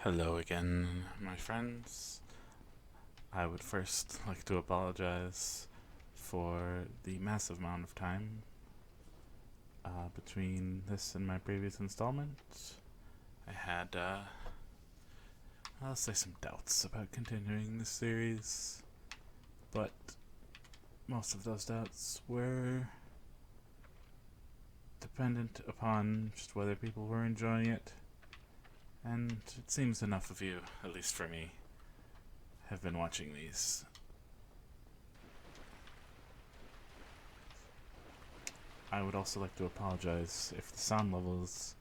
Hello again, my friends. I would first like to apologize for the massive amount of time between this and my previous installment. I had, I'll say, some doubts about continuing this series, but most of those doubts were dependent upon just whether people were enjoying it, and it seems enough of you, at least for me, have been watching these. I would also like to apologize if the sound levels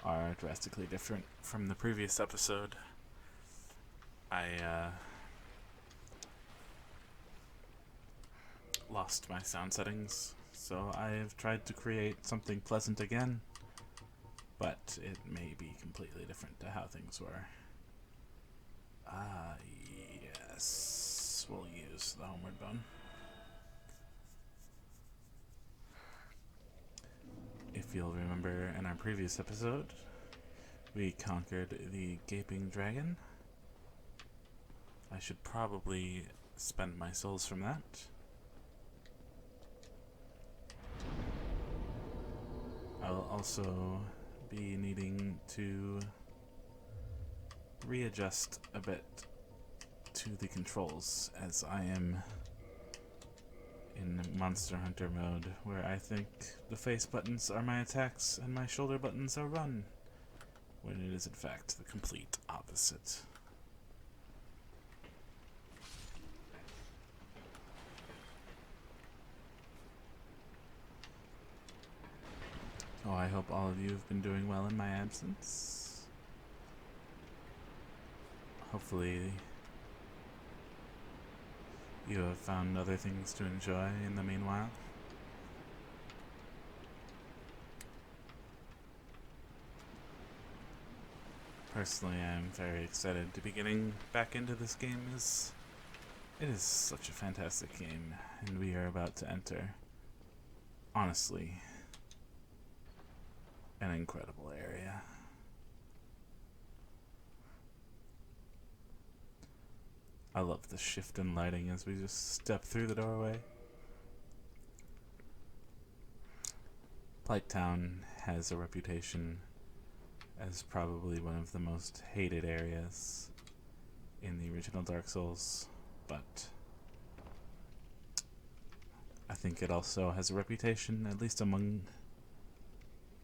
are drastically different from the previous episode. I lost my sound settings, so I have tried to create something pleasant again, but it may be completely different to how things were. Yes, we'll use the homeward bone. If you'll remember in our previous episode, we conquered the gaping dragon. I should probably spend my souls from that. I'll also be needing to readjust a bit to the controls as I am in Monster Hunter mode, where I think the face buttons are my attacks and my shoulder buttons are run, when it is in fact the complete opposite. Oh, I hope all of you have been doing well in my absence. Hopefully you have found other things to enjoy in the meanwhile. Personally, I am very excited to be getting back into this game, as it is such a fantastic game, and we are about to enter, honestly, an incredible area. I love the shift in lighting as we just step through the doorway. Blighttown has a reputation as probably one of the most hated areas in the original Dark Souls, but I think it also has a reputation, at least among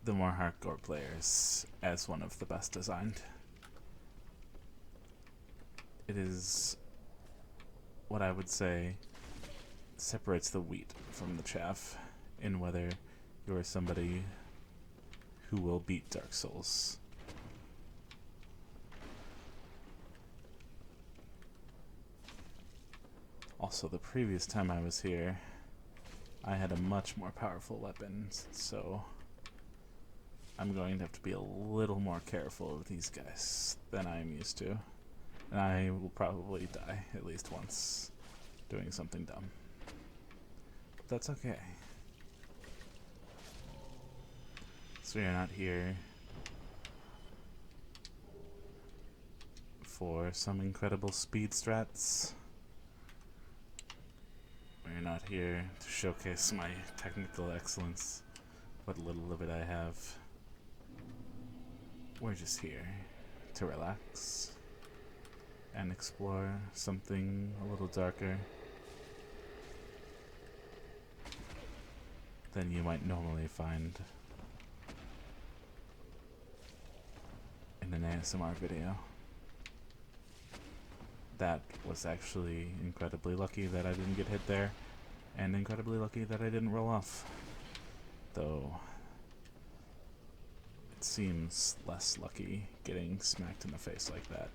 the more hardcore players, as one of the best designed. It is what I would say separates the wheat from the chaff in whether you're somebody who will beat Dark Souls. Also, the previous time I was here, I had a much more powerful weapon, so I'm going to have to be a little more careful with these guys than I'm used to. And I will probably die at least once doing something dumb. But that's okay. So we are not here for some incredible speed strats. We're not here to showcase my technical excellence, what little of it I have. We're just here to relax and explore something a little darker than you might normally find in an ASMR video. That was actually incredibly lucky that I didn't get hit there, and incredibly lucky that I didn't roll off. Though it seems less lucky getting smacked in the face like that.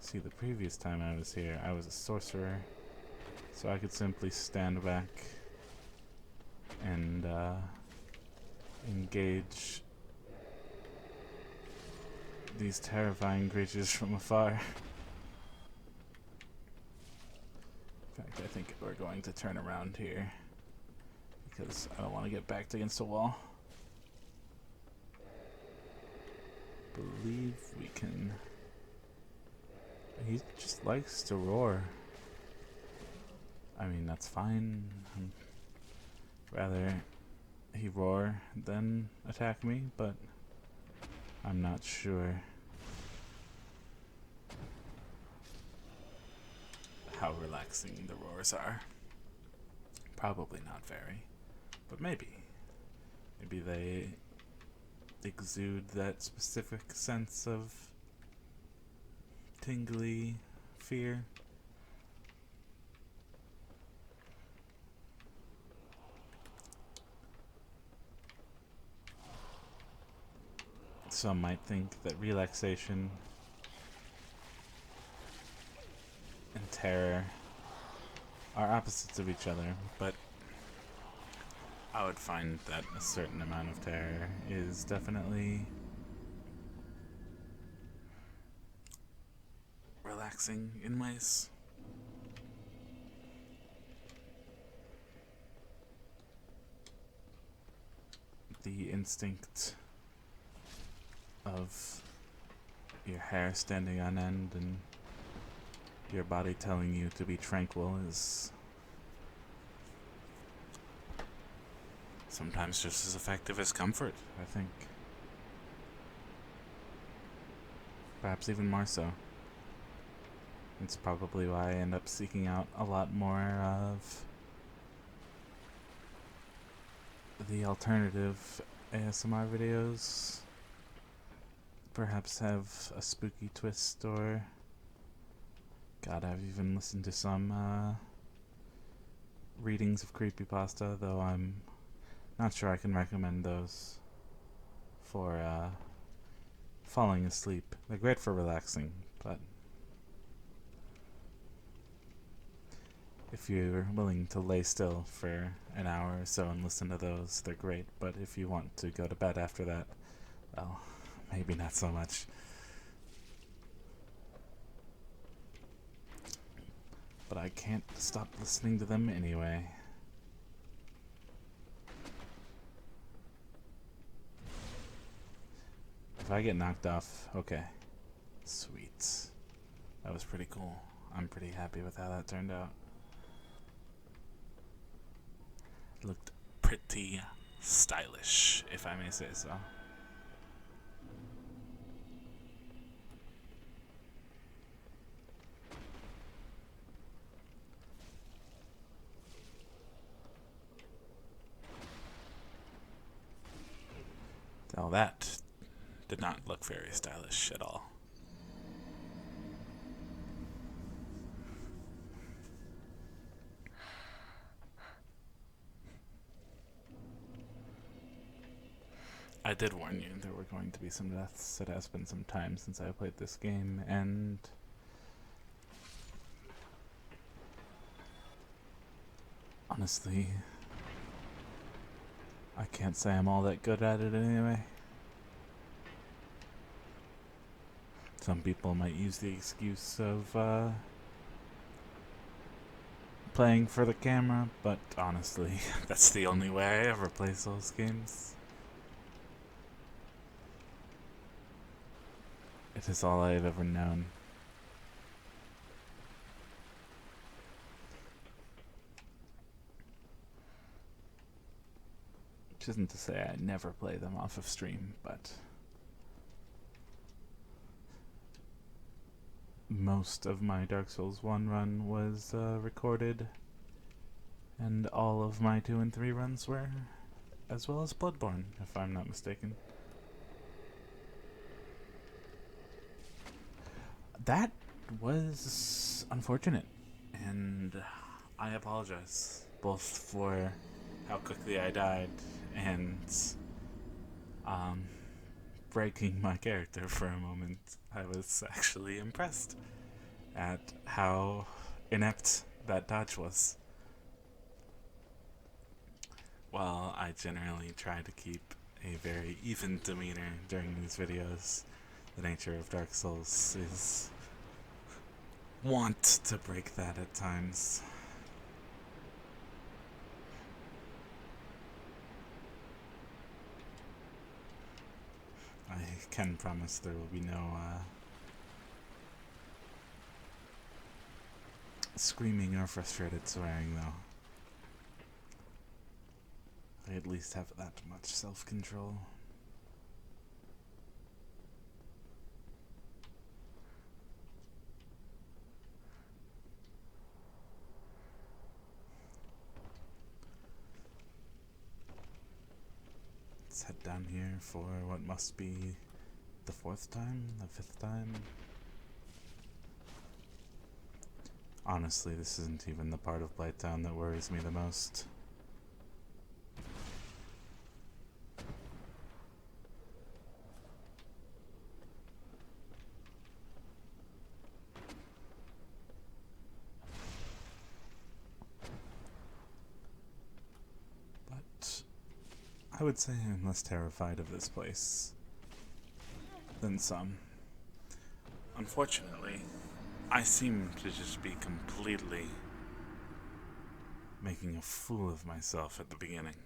See, the previous time I was here, I was a sorcerer, so I could simply stand back and engage these terrifying creatures from afar. In fact, I think we're going to turn around here because I don't want to get backed against a wall. believe we can... He just likes to roar. I mean, that's fine. Rather he roar than attack me, but I'm not sure how relaxing the roars are. Probably not very, but maybe. Maybe they exude that specific sense of tingly fear. Some might think that relaxation and terror are opposites of each other, but I would find that a certain amount of terror is definitely relaxing in ways. The instinct of your hair standing on end and your body telling you to be tranquil is sometimes just as effective as comfort, I think. Perhaps even more so. It's probably why I end up seeking out a lot more of the alternative ASMR videos. Perhaps have a spooky twist, or God, I've even listened to some readings of creepypasta, though I'm not sure I can recommend those for falling asleep. They're great for relaxing, but if you're willing to lay still for an hour or so and listen to those, they're great. But if you want to go to bed after that, well, maybe not so much. But I can't stop listening to them anyway. If I get knocked off, okay. Sweet. That was pretty cool. I'm pretty happy with how that turned out. It looked pretty stylish, if I may say so. Now that did not look very stylish at all. I did warn you there were going to be some deaths. It has been some time since I played this game, and honestly, I can't say I'm all that good at it anyway. Some people might use the excuse of playing for the camera, but honestly, that's the only way I ever play Souls games. It is all I have ever known. Which isn't to say I never play them off of stream, but most of my Dark Souls 1 run was recorded, and all of my 2 and 3 runs were, as well as Bloodborne, if I'm not mistaken. That was unfortunate, and I apologize both for how quickly I died and breaking my character for a moment. I was actually impressed at how inept that dodge was. While I generally try to keep a very even demeanor during these videos, the nature of Dark Souls is wont to break that at times. I can promise there will be no screaming or frustrated swearing, though. I at least have that much self-control. Let's head down here for what must be the 4th time, the 5th time. Honestly, this isn't even the part of Blighttown that worries me the most. But I would say I'm less terrified of this place than some. Unfortunately, I seem to just be completely making a fool of myself at the beginning.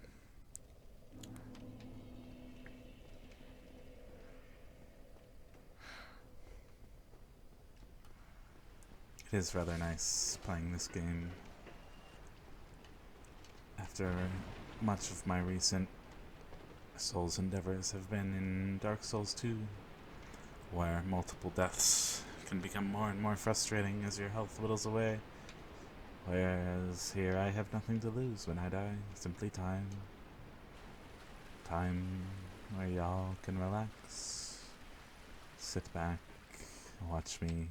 It is rather nice playing this game after much of my recent Souls endeavors have been in Dark Souls 2, where multiple deaths can become more and more frustrating as your health whittles away. Whereas here I have nothing to lose when I die, simply time. Time where y'all can relax, sit back, watch me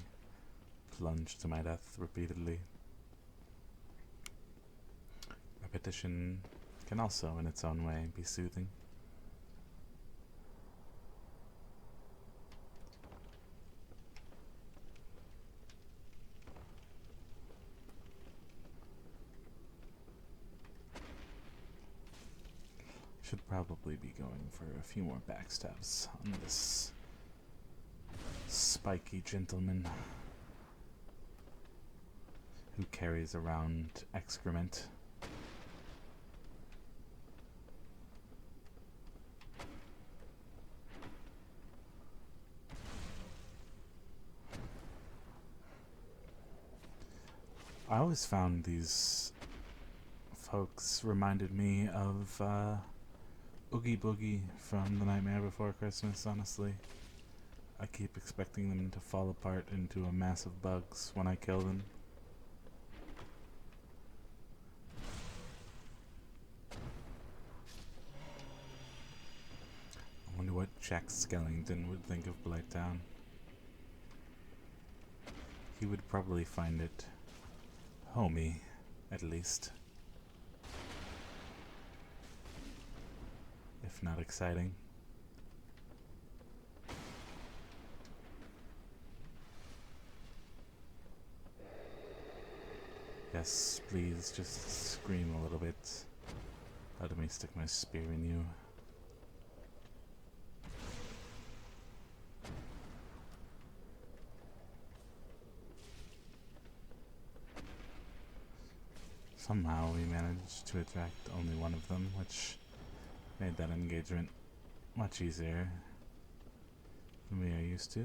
plunge to my death repeatedly. Repetition can also, in its own way, be soothing. Should probably be going for a few more backstabs on this spiky gentleman who carries around excrement. I always found these folks reminded me of Oogie Boogie from The Nightmare Before Christmas, honestly. I keep expecting them to fall apart into a mass of bugs when I kill them. I wonder what Jack Skellington would think of Blighttown. He would probably find it homey, at least. If not exciting. Yes, please, just scream a little bit. Let me stick my spear in you. Somehow we managed to attract only one of them, which made that engagement much easier than we are used to.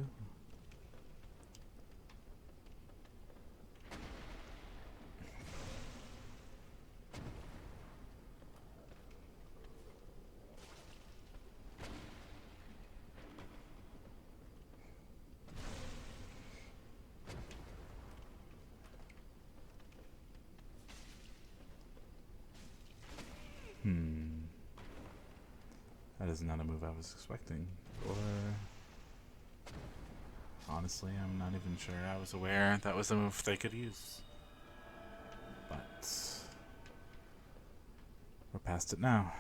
That is not a move I was expecting. Or honestly, I'm not even sure I was aware that was a move they could use. But we're past it now.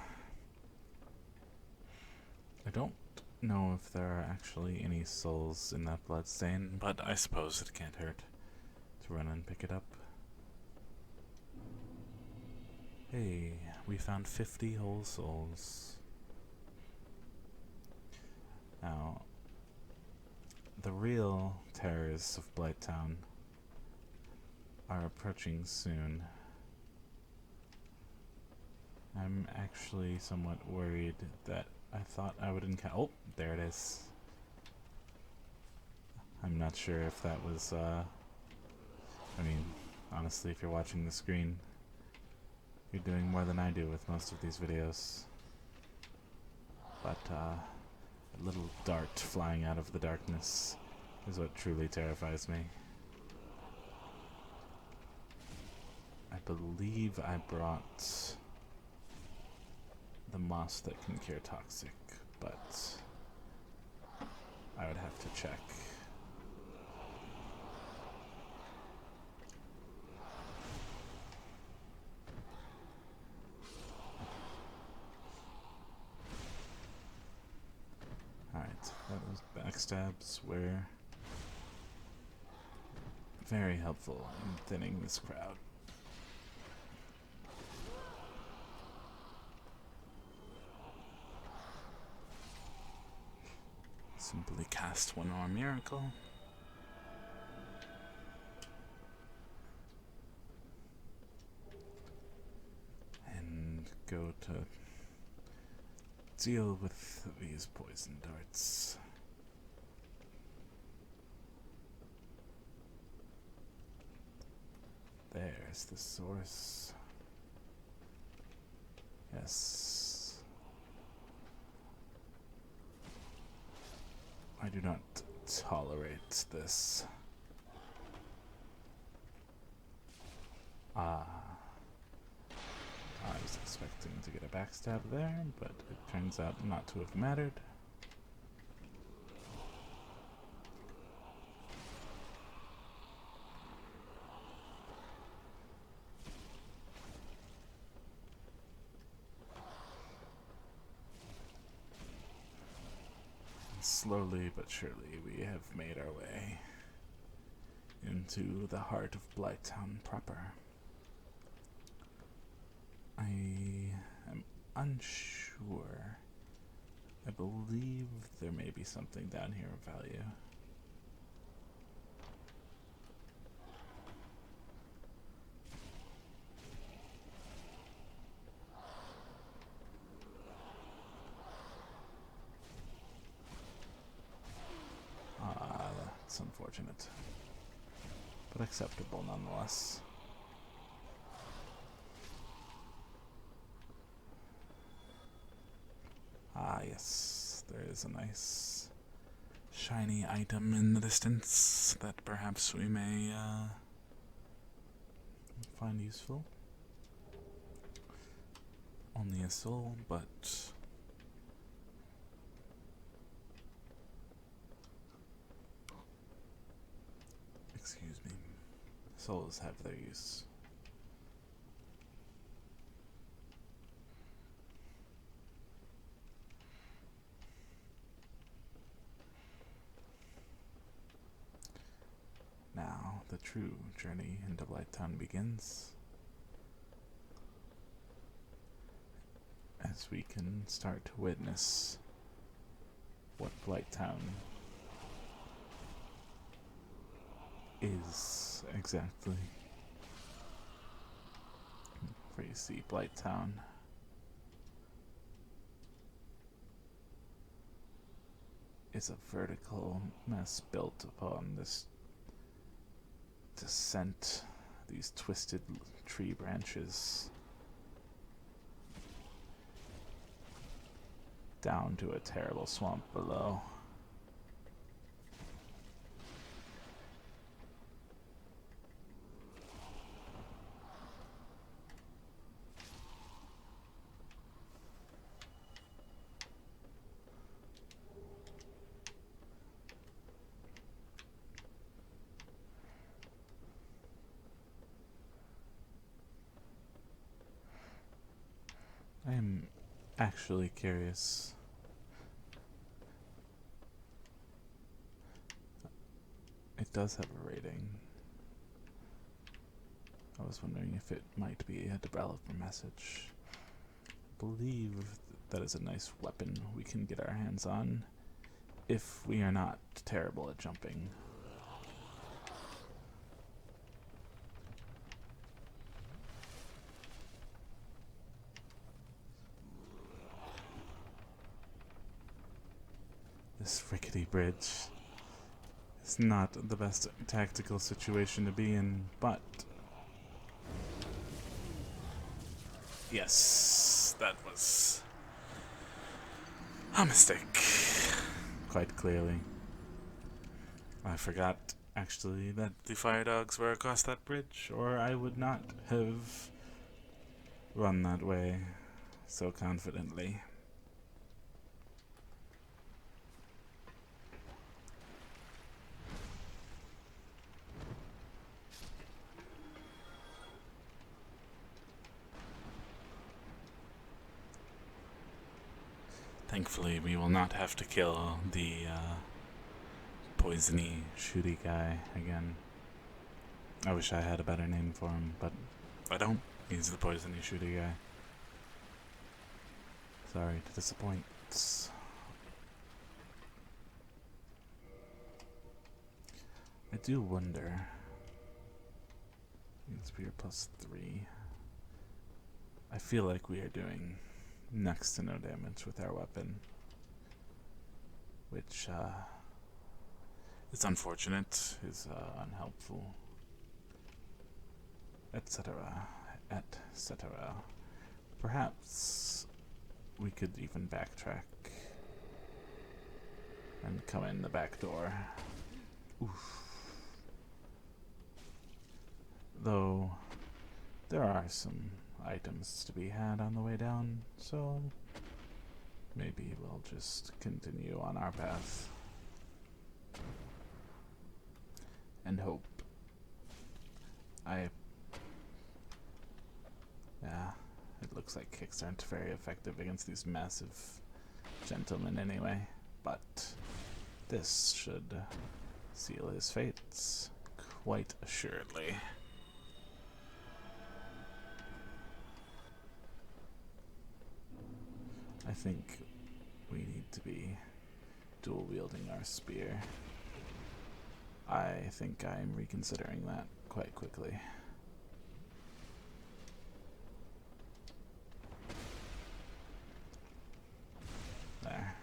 I don't know if there are actually any souls in that bloodstain, but I suppose it can't hurt to run and pick it up. Hey, we found 50 whole souls. Now, the real terrors of Blighttown are approaching soon. I'm actually somewhat worried that I thought I would encounter— oh, there it is. I'm not sure if that was, I mean, honestly, if you're watching the screen, you're doing more than I do with most of these videos. But, a little dart flying out of the darkness is what truly terrifies me. I believe I brought the moss that can cure toxic, but I would have to check. Alright, those backstabs were very helpful in thinning this crowd. Simply cast one more miracle. And go to deal with these poison darts. There's the source. Yes. I do not tolerate this. I was expecting to get a backstab there, but it turns out not to have mattered. Slowly but surely we have made our way into the heart of Blighttown proper. I am unsure. I believe there may be something down here of value. That's unfortunate, but acceptable nonetheless. Ah, yes, there is a nice shiny item in the distance that perhaps we may find useful. Only a soul, but excuse me, souls have their use. Now, the true journey into Blighttown begins, as we can start to witness what Blighttown is exactly. For you see, Blighttown is a vertical mess built upon this descent, these twisted tree branches, down to a terrible swamp below. I am actually curious. It does have a rating. I was wondering if it might be a developer message. I believe that is a nice weapon we can get our hands on if we are not terrible at jumping. This rickety bridge It's not the best tactical situation to be in, but yes, that was a mistake. Quite clearly. I forgot, actually, that the fire dogs were across that bridge, or I would not have run that way so confidently. Thankfully, we will not have to kill the poisony, shooty guy again. I wish I had a better name for him, but I don't. He's the poisony, shooty guy. Sorry to disappoint. I do wonder. Spear +3. I feel like we are doing next to no damage with our weapon, which is unfortunate, is unhelpful, etc., etc. Perhaps we could even backtrack and come in the back door. Oof. Though there are some items to be had on the way down, so maybe we'll just continue on our path and hope. Yeah, it looks like kicks aren't very effective against these massive gentlemen anyway, but this should seal his fates quite assuredly. I think we need to be dual wielding our spear. I think I'm reconsidering that quite quickly. There.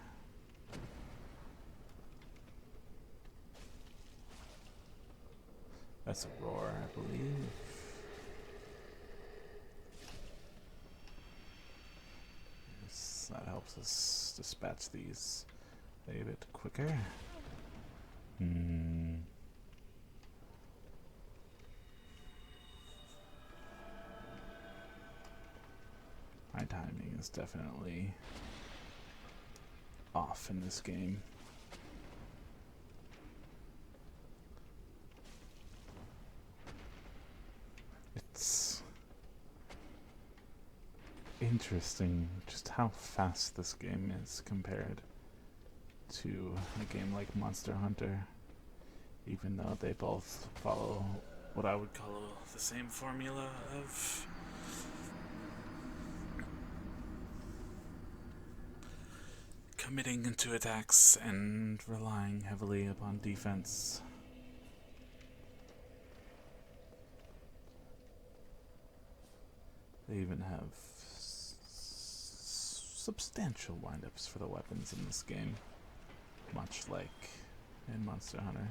That's a roar, I believe. That helps us dispatch these a bit quicker. My timing is definitely off in this game. It's interesting just how fast this game is compared to a game like Monster Hunter, even though they both follow what I would call the same formula of committing into attacks and relying heavily upon defense. They even have substantial windups for the weapons in this game, much like in Monster Hunter.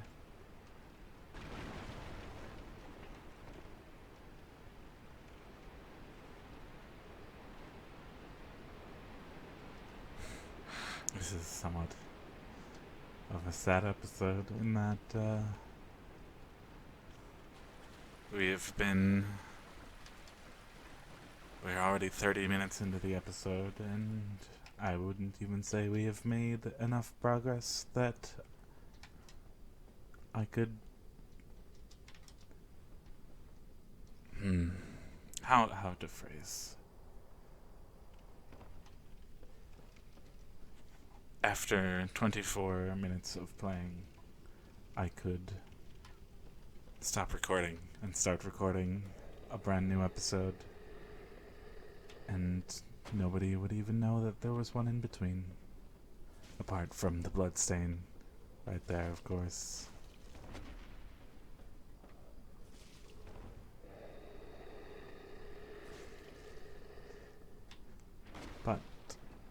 This is somewhat of a sad episode in that we're already 30 minutes into the episode, and I wouldn't even say we have made enough progress that I could... How to phrase... After 24 minutes of playing, I could stop recording and start recording a brand new episode, and nobody would even know that there was one in between. Apart from the bloodstain right there, of course. But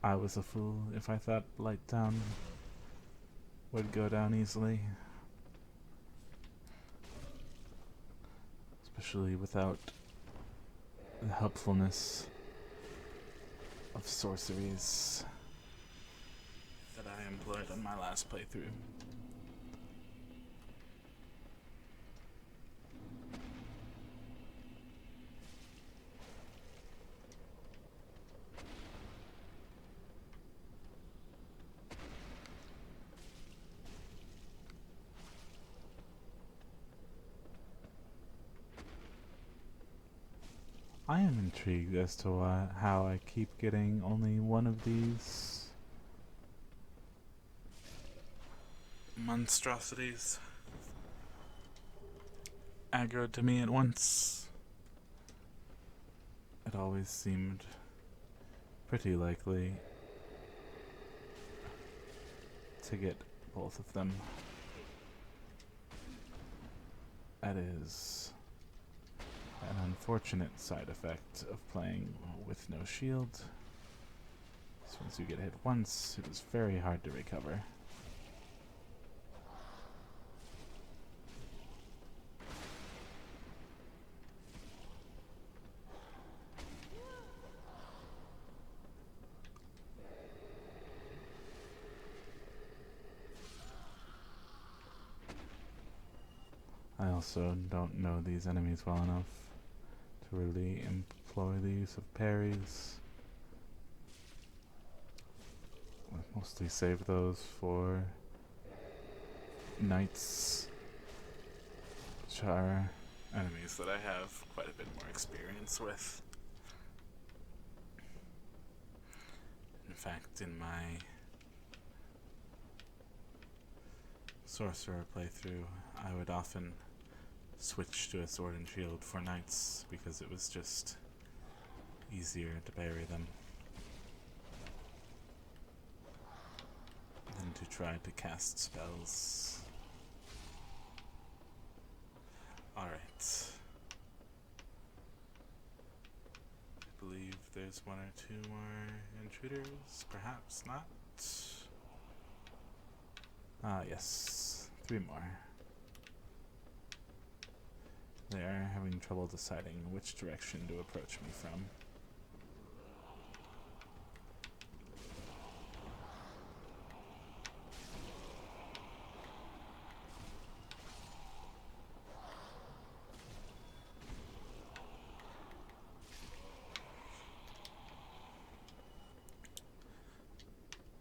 I was a fool if I thought Blighttown would go down easily. especially without the helpfulness of sorceries that I employed on my last playthrough. I am intrigued as to how I keep getting only one of these monstrosities aggroed to me at once. It always seemed pretty likely to get both of them. That is an unfortunate side effect of playing with no shield. So once you get hit once, it is very hard to recover. I also don't know these enemies well enough to really employ the use of parries. I mostly save those for knights, which are enemies that I have quite a bit more experience with. In fact, in my sorcerer playthrough, I would often switch to a sword and shield for knights because it was just easier to parry them than to try to cast spells. Alright. I believe there's one or two more intruders, perhaps not. Ah, yes, 3 more. They are having trouble deciding which direction to approach me from.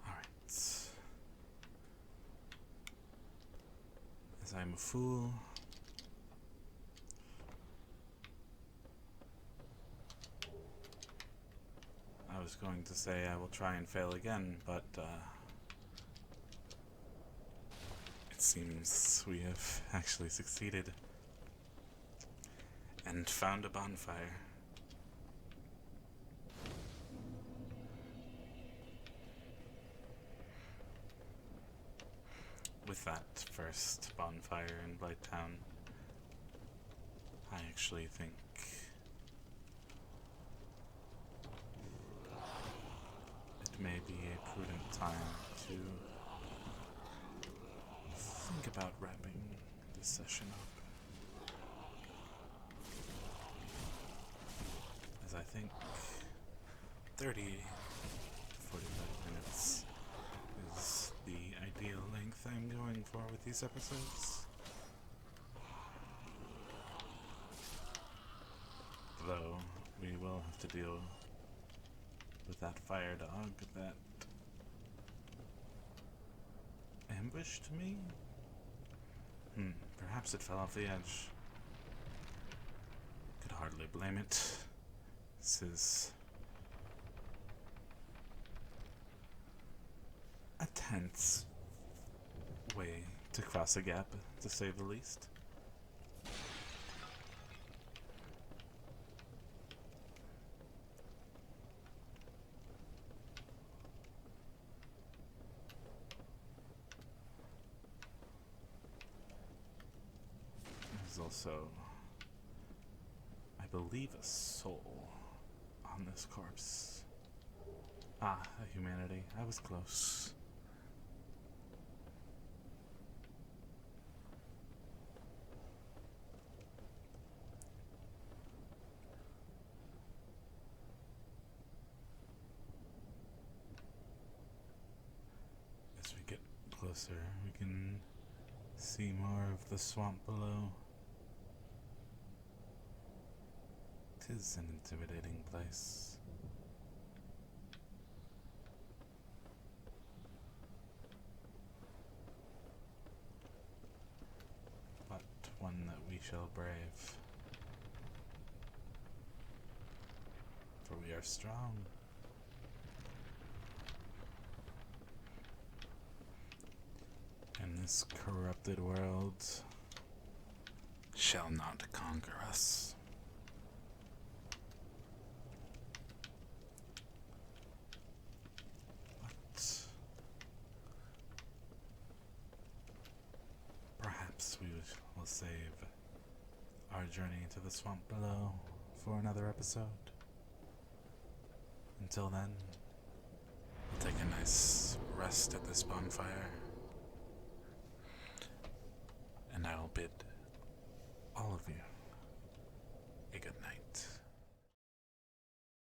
Alright. As I'm a fool, I was going to say I will try and fail again, but it seems we have actually succeeded and found a bonfire. With that first bonfire in Blighttown, I actually think it may be a prudent time to think about wrapping this session up. As I think 30 to 45 minutes is the ideal length I'm going for with these episodes. Though we will have to deal with that fire dog that ambushed me? Perhaps it fell off the edge. Could hardly blame it. This is a tense way to cross a gap, to say the least. There's also, I believe, a soul on this corpse. Ah, a humanity. I was close. closer, we can see more of the swamp below. 'Tis an intimidating place. But one that we shall brave. For we are strong. And this corrupted world shall not conquer us. But perhaps we will save our journey to the swamp below for another episode. Until then, we'll take a nice rest at this bonfire. And I will bid all of you a good night.